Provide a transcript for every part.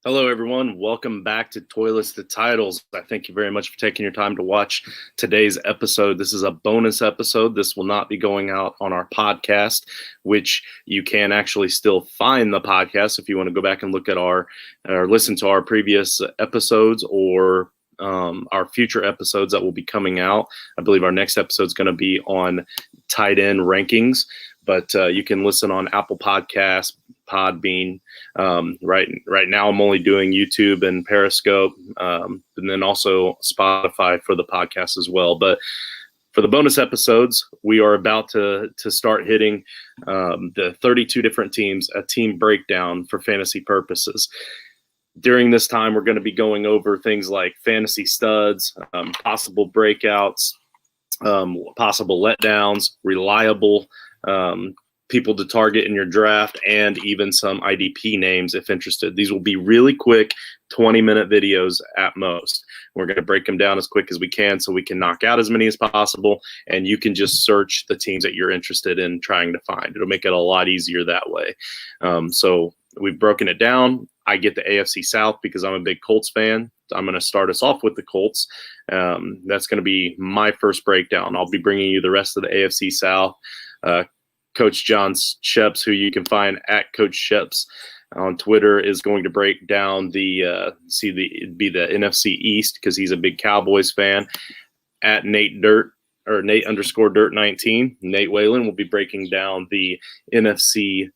Hello, everyone. Welcome back to Toilets to Titles. I thank you very much for taking your time to watch today's episode. This is a bonus episode. This will not be going out on our podcast, which you can actually still find the podcast if you want to go back and look at or listen to our previous episodes or our future episodes that will be coming out. I believe our next episode is going to be on tight end rankings, but you can listen on Apple Podcasts, Podbean. Right now, I'm only doing YouTube and Periscope, and then also Spotify for the podcast as well. But for the bonus episodes, we are about to start hitting the 32 different teams, a team breakdown for fantasy purposes. During this time, we're going to be going over things like fantasy studs, possible breakouts, possible letdowns, reliable people to target in your draft, and even some IDP names if interested. These will be really quick 20-minute videos at most. We're going to break them down as quick as we can so we can knock out as many as possible, and you can just search the teams that you're interested in trying to find. It'll make it a lot easier that way. So we've broken it down. I get the AFC South because I'm a big Colts fan. I'm going to start us off with the Colts. That's going to be my first breakdown. I'll be bringing you the rest of the AFC South. Coach John Sheps, who you can find at Coach Sheps on Twitter, is going to break down the NFC East because he's a big Cowboys fan. At Nate_Dirt19, Nate Whalen will be breaking down the NFC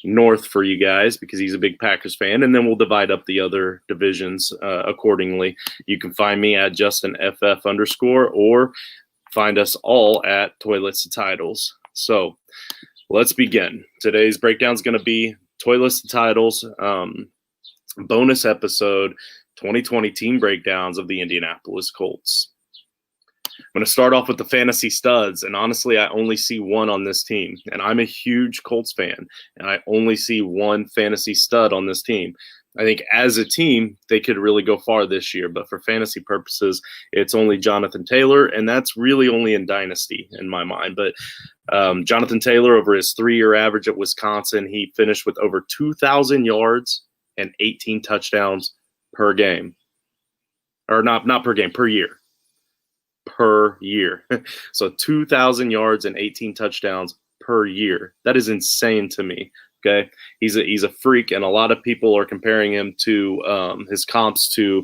North for you guys because he's a big Packers fan, and then we'll divide up the other divisions accordingly. You can find me at JustinFF_ or find us all at Toilets to Titles. So let's begin. Today's breakdown is going to be Toilets to Titles, bonus episode, 2020 team breakdowns of the Indianapolis Colts. I'm going to start off with the fantasy studs, and honestly, I only see one on this team, and I'm a huge Colts fan, and I only see one fantasy stud on this team. I think as a team, they could really go far this year, but for fantasy purposes, it's only Jonathan Taylor, and that's really only in Dynasty in my mind. But Jonathan Taylor, over his 3-year average at Wisconsin, he finished with over 2,000 yards and 18 touchdowns per game. Or not per game, per year. Per year. So 2,000 yards and 18 touchdowns per year. That is insane to me. Okay, he's a freak, and a lot of people are comparing him to his comps to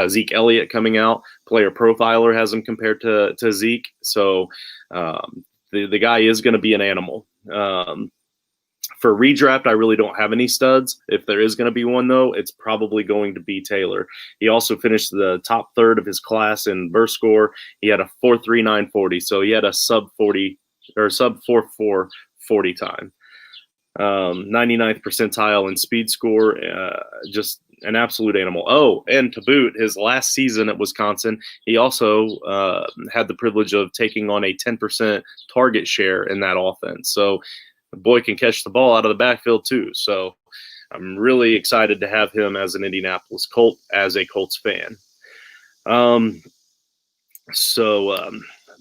Zeke Elliott coming out. Player Profiler has him compared to Zeke, so the guy is going to be an animal. For redraft, I really don't have any studs. If there is going to be one, though, it's probably going to be Taylor. He also finished the top third of his class in burst score. He had a 4.3940, so he had a sub 40 or sub 4.4 40 time. 99th percentile in speed score, just an absolute animal. Oh, and to boot, his last season at Wisconsin, he also had the privilege of taking on a 10% target share in that offense. So the boy can catch the ball out of the backfield too. So I'm really excited to have him as an Indianapolis Colt, as a Colts fan. The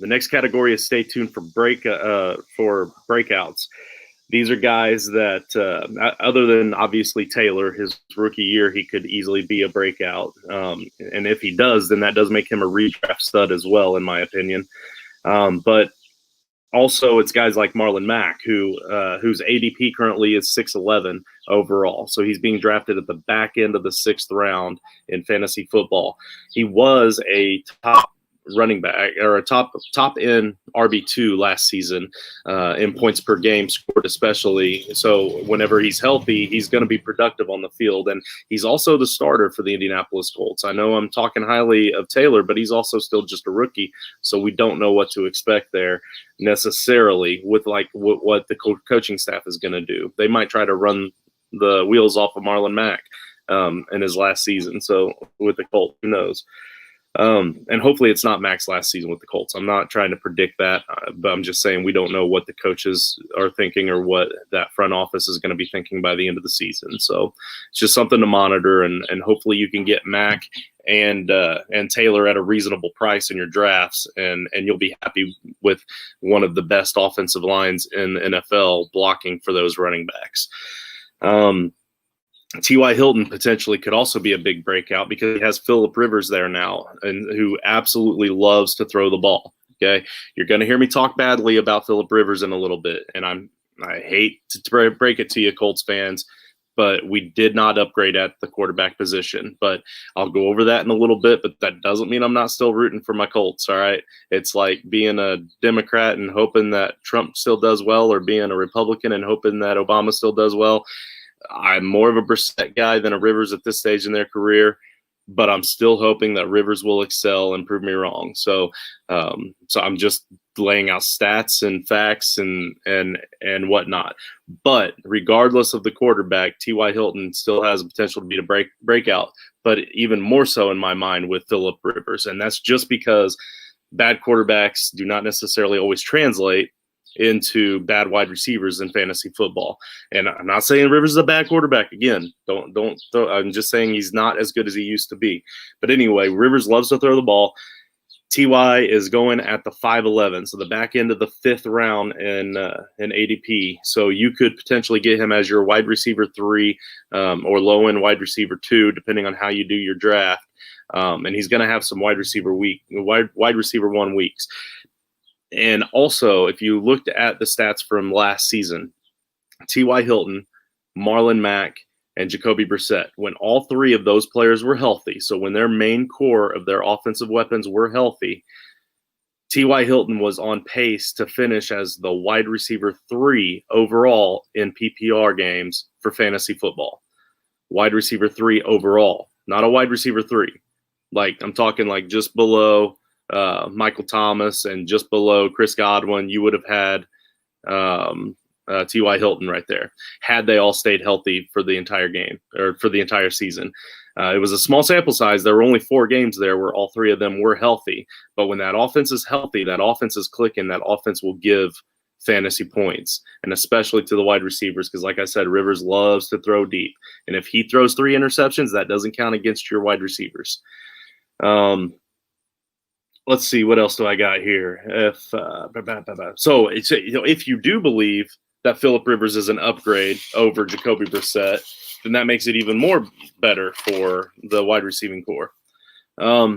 next category is stay tuned for breakouts. These are guys that, other than obviously Taylor, his rookie year, he could easily be a breakout. And if he does, then that does make him a redraft stud as well, in my opinion. But also, it's guys like Marlon Mack, whose ADP currently is 6'11" overall. So he's being drafted at the back end of the 6th round in fantasy football. He was a top running back or a top end RB2 last season in points per game scored, especially. So whenever he's healthy, he's going to be productive on the field, and he's also the starter for the Indianapolis Colts. I know I'm talking highly of Taylor, but he's also still just a rookie, so we don't know what to expect there necessarily with what the coaching staff is going to do. They might try to run the wheels off of Marlon Mack in his last season. So with the Colts, who knows? And hopefully it's not Mack's last season with the Colts. I'm not trying to predict that, but I'm just saying we don't know what the coaches are thinking or what that front office is going to be thinking by the end of the season. So it's just something to monitor, and hopefully you can get Mack and Taylor at a reasonable price in your drafts, and you'll be happy with one of the best offensive lines in the NFL blocking for those running backs. T.Y. Hilton potentially could also be a big breakout because he has Phillip Rivers there now, and who absolutely loves to throw the ball. Okay, you're going to hear me talk badly about Phillip Rivers in a little bit, and I hate to break it to you, Colts fans, but we did not upgrade at the quarterback position. But I'll go over that in a little bit, but that doesn't mean I'm not still rooting for my Colts, all right? It's like being a Democrat and hoping that Trump still does well, or being a Republican and hoping that Obama still does well. I'm more of a Brissett guy than a Rivers at this stage in their career, but I'm still hoping that Rivers will excel and prove me wrong. So I'm just laying out stats and facts and whatnot. But regardless of the quarterback, T.Y. Hilton still has the potential to be a breakout, but even more so in my mind with Phillip Rivers. And that's just because bad quarterbacks do not necessarily always translate into bad wide receivers in fantasy football. And I'm not saying Rivers is a bad quarterback. Again, don't I'm just saying he's not as good as he used to be. But anyway, Rivers loves to throw the ball. Ty is going at the 5'11", so the back end of the 5th round in ADP. So you could potentially get him as your wide receiver 3 or low end wide receiver 2, depending on how you do your draft. And he's going to have some wide receiver 1 weeks. And also, if you looked at the stats from last season, T.Y. Hilton, Marlon Mack, and Jacoby Brissett, when all 3 of those players were healthy, so when their main core of their offensive weapons were healthy, T.Y. Hilton was on pace to finish as the wide receiver 3 overall in PPR games for fantasy football. Wide receiver 3 overall, not a wide receiver 3. Like, I'm talking like just below Michael Thomas and just below Chris Godwin. You would have had T.Y. Hilton right there, had they all stayed healthy for the entire game or for the entire season. It was a small sample size. There were only 4 games there where all 3 of them were healthy. But when that offense is healthy, that offense is clicking, that offense will give fantasy points, and especially to the wide receivers, because like I said, Rivers loves to throw deep. And if he throws 3 interceptions, that doesn't count against your wide receivers. Let's see, what else do I got here? So it's, if you do believe that Phillip Rivers is an upgrade over Jacoby Brissett, then that makes it even more better for the wide receiving core. All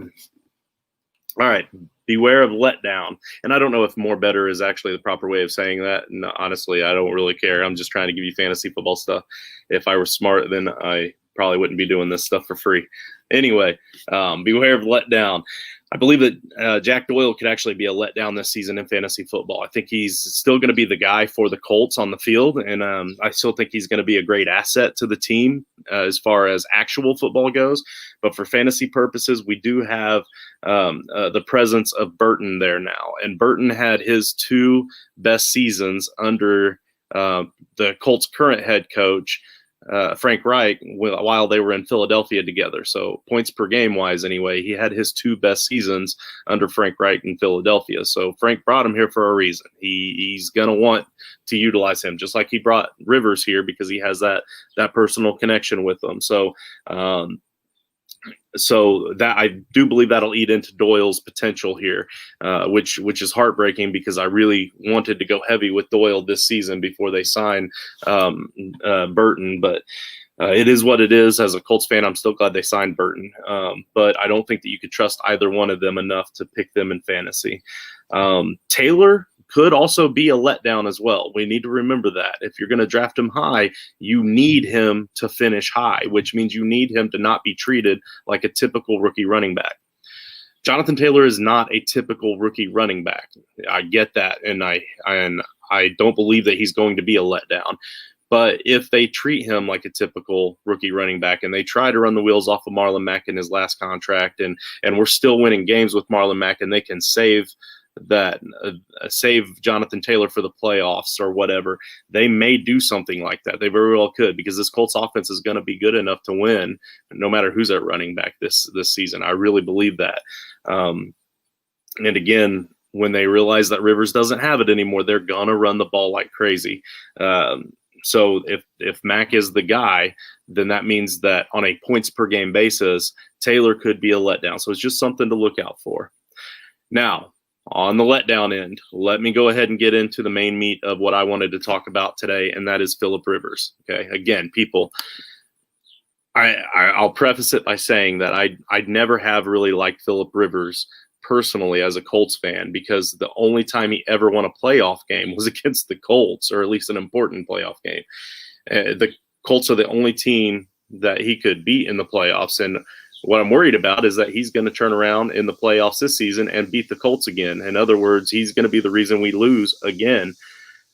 right, beware of letdown. And I don't know if more better is actually the proper way of saying that. No, honestly, I don't really care. I'm just trying to give you fantasy football stuff. If I were smart, then I probably wouldn't be doing this stuff for free. Anyway, beware of letdown. I believe that Jack Doyle could actually be a letdown this season in fantasy football. I think he's still going to be the guy for the Colts on the field, and I still think he's going to be a great asset to the team as far as actual football goes. But for fantasy purposes, we do have the presence of Burton there now. And Burton had his 2 best seasons under the Colts' current head coach, Frank Reich, while they were in Philadelphia together. So points per game wise, anyway, he had his 2 best seasons under Frank Reich in Philadelphia. So Frank brought him here for a reason. He's going to want to utilize him, just like he brought Rivers here, because he has that personal connection with them. So that I do believe that'll eat into Doyle's potential here, which is heartbreaking, because I really wanted to go heavy with Doyle this season before they sign Burton. But it is what it is. As a Colts fan, I'm still glad they signed Burton. But I don't think that you could trust either one of them enough to pick them in fantasy. Taylor could also be a letdown as well. We need to remember that. If you're going to draft him high, you need him to finish high, which means you need him to not be treated like a typical rookie running back. Jonathan Taylor is not a typical rookie running back. I get that, and I don't believe that he's going to be a letdown. But if they treat him like a typical rookie running back and they try to run the wheels off of Marlon Mack in his last contract, and we're still winning games with Marlon Mack, and they can save Jonathan Taylor for the playoffs or whatever, they may do something like that. They very well could, because this Colts offense is going to be good enough to win no matter who's at running back this season. I really believe that. And again, when they realize that Rivers doesn't have it anymore, they're going to run the ball like crazy. So if Mack is the guy, then that means that on a points per game basis, Taylor could be a letdown. So it's just something to look out for. Now, on the letdown end, let me go ahead and get into the main meat of what I wanted to talk about today, and that is Phillip Rivers. Okay, again, people, I'll preface it by saying that I'd never have really liked Phillip Rivers personally as a Colts fan, because the only time he ever won a playoff game was against the Colts, or at least an important playoff game. The Colts are the only team that he could beat in the playoffs, and what I'm worried about is that he's going to turn around in the playoffs this season and beat the Colts again. In other words, he's going to be the reason we lose again.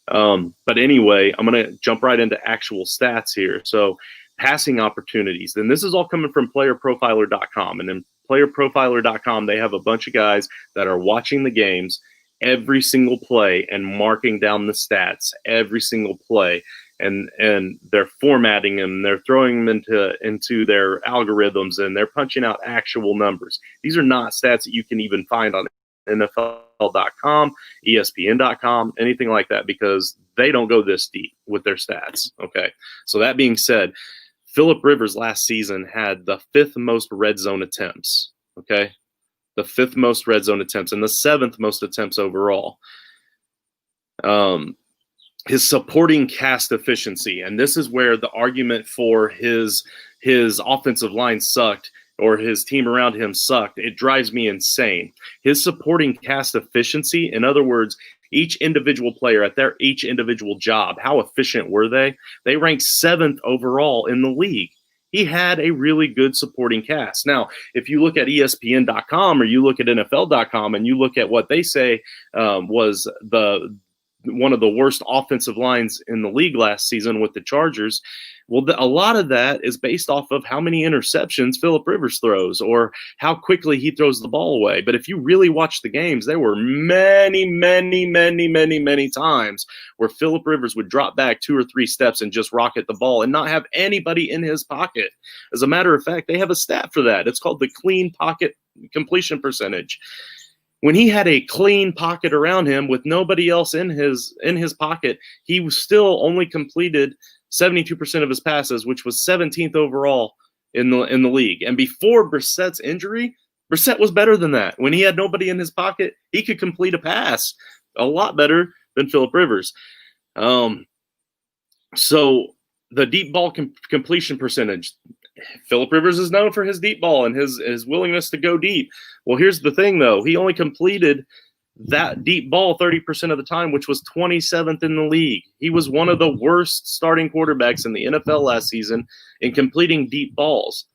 But anyway, I'm going to jump right into actual stats here. So passing opportunities, and this is all coming from playerprofiler.com. And then playerprofiler.com, they have a bunch of guys that are watching the games every single play and marking down the stats every single play. And they're formatting them, they're throwing them into their algorithms, and they're punching out actual numbers. These are not stats that you can even find on NFL.com, ESPN.com, anything like that, because they don't go this deep with their stats. Okay, so that being said, Phillip Rivers last season had the 5th most red zone attempts. Okay, the 5th most red zone attempts and the 7th most attempts overall. His supporting cast efficiency, and this is where the argument for his offensive line sucked, or his team around him sucked, it drives me insane. His supporting cast efficiency, in other words, each individual player at their each individual job, how efficient were they? They ranked 7th overall in the league. He had a really good supporting cast. Now, if you look at ESPN.com or you look at NFL.com and you look at what they say was one of the worst offensive lines in the league last season with the Chargers, well, a lot of that is based off of how many interceptions Phillip Rivers throws or how quickly he throws the ball away. But if you really watch the games, there were many times where Phillip Rivers would drop back 2 or 3 steps and just rocket the ball and not have anybody in his pocket. As a matter of fact, they have a stat for that. It's called the clean pocket completion percentage. When he had a clean pocket around him with nobody else in his pocket, he was still only completed 72% of his passes, which was 17th overall in the league. And before Brissett's injury, Brissett was better than that. When he had nobody in his pocket, he could complete a pass a lot better than Phillip Rivers. So the deep ball completion percentage, Phillip Rivers is known for his deep ball and his willingness to go deep. Well, here's the thing, though. He only completed that deep ball 30% of the time, which was 27th in the league. He was one of the worst starting quarterbacks in the NFL last season in completing deep balls.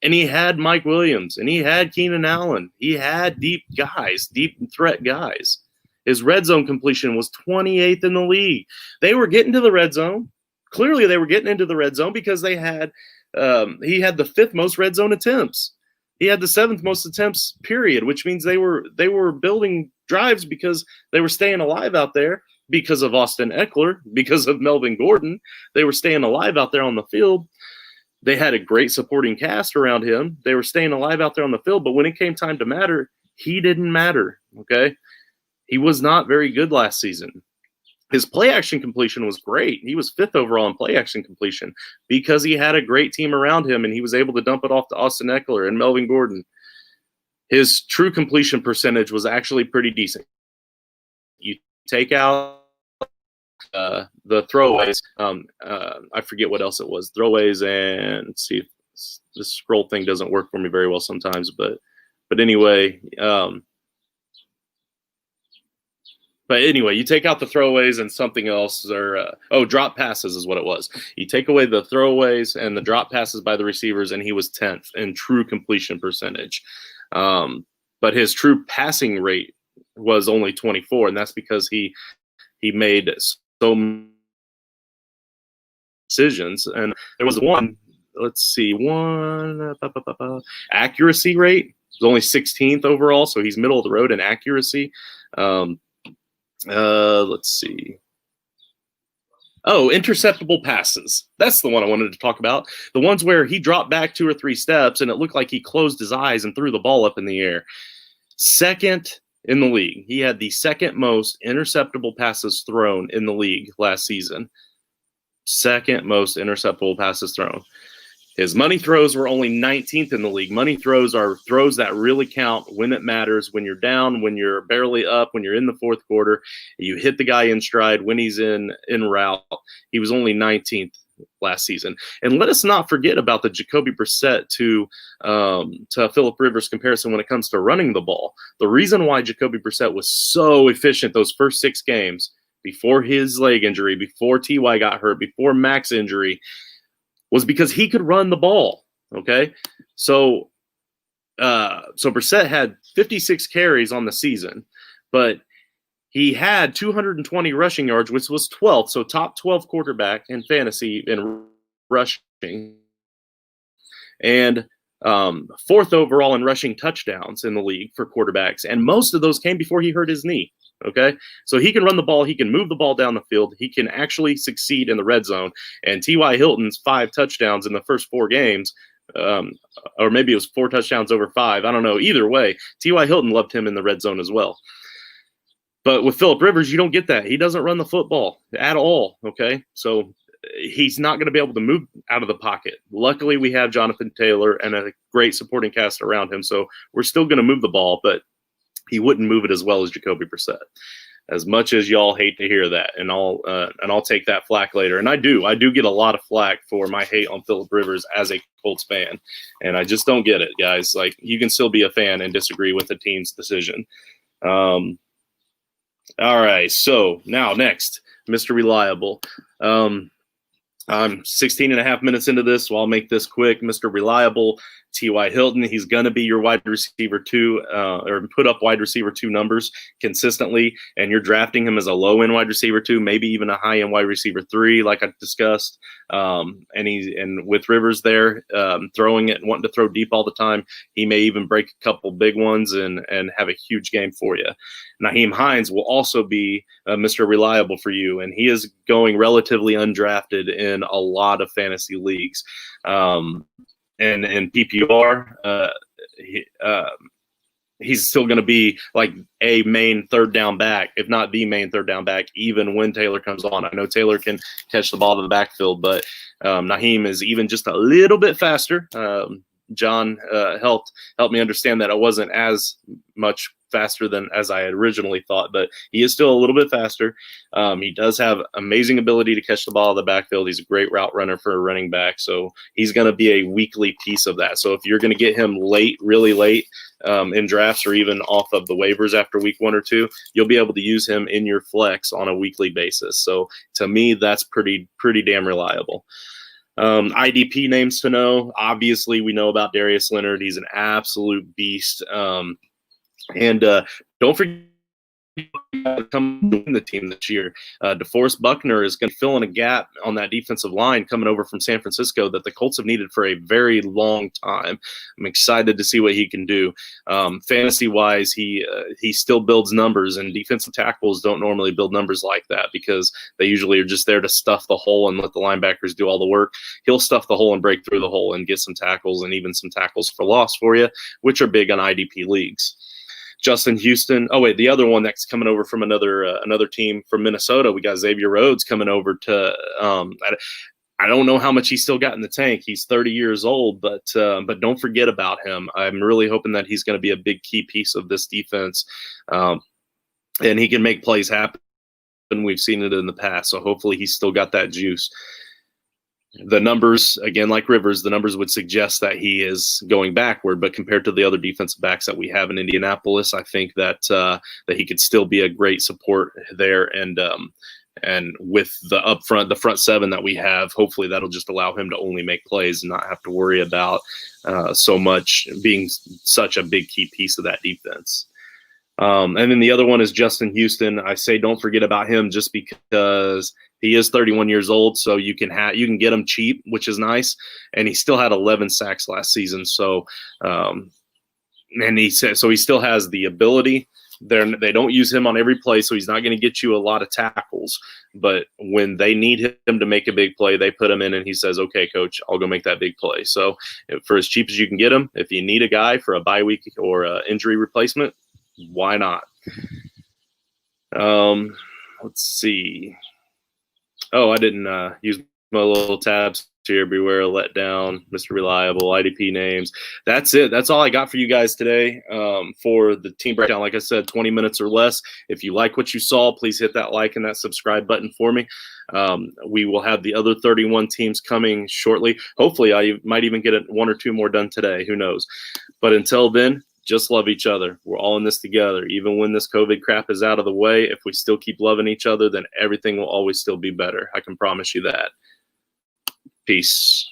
And he had Mike Williams, and he had Keenan Allen. He had deep guys, deep threat guys. His red zone completion was 28th in the league. They were getting to the red zone. Clearly, they were getting into the red zone because he had the 5th most red zone attempts. He had the 7th most attempts, period, which means they were building drives because they were staying alive out there because of Austin Eckler, because of Melvin Gordon. They were staying alive out there on the field. They had a great supporting cast around him. They were staying alive out there on the field, but when it came time to matter, he didn't matter, okay? He was not very good last season. His play action completion was great. He was 5th overall in play action completion because he had a great team around him and he was able to dump it off to Austin Eckler and Melvin Gordon. His true completion percentage was actually pretty decent. You take out the throwaways. I forget what else it was. Throwaways and let's see if this scroll thing doesn't work for me very well sometimes, but anyway. But anyway, you take out the throwaways and something else, or drop passes is what it was. You take away the throwaways and the drop passes by the receivers, and he was 10th in true completion percentage. But his true passing rate was only 24, and that's because he made so many decisions. And there was one accuracy rate was only 16th overall, so he's middle of the road in accuracy. Let's see. Oh, interceptable passes. That's the one I wanted to talk about. The ones where he dropped back 2 or 3 steps and it looked like he closed his eyes and threw the ball up in the air. 2nd in the league. He had the 2nd most interceptable passes thrown in the league last season. 2nd most interceptable passes thrown. His money throws were only 19th in the league. Money throws are throws that really count when it matters, when you're down, when you're barely up, when you're in the 4th quarter. You hit the guy in stride when he's in route. He was only 19th last season. And let us not forget about the Jacoby Brissett to Phillip Rivers comparison when it comes to running the ball. The reason why Jacoby Brissett was so efficient those first 6 games before his leg injury, before T.Y. got hurt, before Mac's injury, was because he could run the ball. Okay, so Brissett had 56 carries on the season, but he had 220 rushing yards, which was 12th, so top 12 quarterback in fantasy in rushing, and 4th overall in rushing touchdowns in the league for quarterbacks. And most of those came before he hurt his knee. Okay, so he can run the ball, he can move the ball down the field, he can actually succeed in the red zone. And T.Y. Hilton's 5 touchdowns in the first 4 games, or maybe it was 4 touchdowns over 5, I don't know. Either way, T.Y. Hilton loved him in the red zone as well. But with Phillip Rivers, you don't get that. He doesn't run the football at all. Okay, so he's not going to be able to move out of the pocket. Luckily, we have Jonathan Taylor and a great supporting cast around him, so we're still going to move the ball, but he wouldn't move it as well as Jacoby Brissett. As much as y'all hate to hear that, and I'll take that flack later. And I do get a lot of flack for my hate on Phillip Rivers as a Colts fan, and I just don't get it, guys. Like, you can still be a fan and disagree with the team's decision. All right, so now next, Mr. Reliable. I'm 16 and a half minutes into this, so I'll make this quick. Mr. Reliable, T.Y. Hilton, he's going to be your wide receiver 2, or put up wide receiver 2 numbers consistently, and you're drafting him as a low-end wide receiver 2, maybe even a high-end wide receiver 3, like I discussed. And with Rivers there, throwing it and wanting to throw deep all the time, he may even break a couple big ones and have a huge game for you. Naheem Hines will also be Mr. Reliable for you, and he is going relatively undrafted in a lot of fantasy leagues. And in PPR, he's still going to be like a main third down back, if not the main third down back, even when Taylor comes on. I know Taylor can catch the ball to the backfield, but Naheem is even just a little bit faster. John helped me understand that it wasn't as much faster than as I had originally thought, but he is still a little bit faster. He does have amazing ability to catch the ball in the backfield. He's a great route runner for a running back, so he's going to be a weekly piece of that. So if you're going to get him late, really late in drafts, or even off of the waivers after week 1 or 2, you'll be able to use him in your flex on a weekly basis. So to me, that's pretty damn reliable. IDP names to know. Obviously, we know about Darius Leonard. He's an absolute beast. And don't forget to come join the team this year. DeForest Buckner is going to fill in a gap on that defensive line coming over from San Francisco that the Colts have needed for a very long time. I'm excited to see what he can do. Fantasy-wise, he still builds numbers, and defensive tackles don't normally build numbers like that because they usually are just there to stuff the hole and let the linebackers do all the work. He'll stuff the hole and break through the hole and get some tackles, and even some tackles for loss for you, which are big on IDP leagues. Justin Houston. Oh, wait, the other one that's coming over from another team from Minnesota, we got Xavier Rhodes coming over to I don't know how much he's still got in the tank. He's 30 years old, but don't forget about him. I'm really hoping that he's going to be a big key piece of this defense, and he can make plays happen. We've seen it in the past, so hopefully he's still got that juice. The numbers, again, like Rivers, the numbers would suggest that he is going backward, but compared to the other defensive backs that we have in Indianapolis, I think that he could still be a great support there. And with the front 7 that we have, hopefully that'll just allow him to only make plays and not have to worry about so much being such a big key piece of that defense. And then the other one is Justin Houston. I say don't forget about him just because he is 31 years old, so you can get him cheap, which is nice. And he still had 11 sacks last season, so he still has the ability. They don't use him on every play, so he's not going to get you a lot of tackles. But when they need him to make a big play, they put him in, and he says, "Okay, coach, I'll go make that big play." So for as cheap as you can get him, if you need a guy for a bye week or injury replacement, why not? Let's see. Oh, I didn't use my little tabs here. Beware of Letdown, Mr. Reliable, IDP names. That's it. That's all I got for you guys today for the team breakdown. Like I said, 20 minutes or less. If you like what you saw, please hit that like and that subscribe button for me. We will have the other 31 teams coming shortly. Hopefully, I might even get one or two more done today. Who knows? But until then, just love each other. We're all in this together. Even when this COVID crap is out of the way, if we still keep loving each other, then everything will always still be better. I can promise you that. Peace.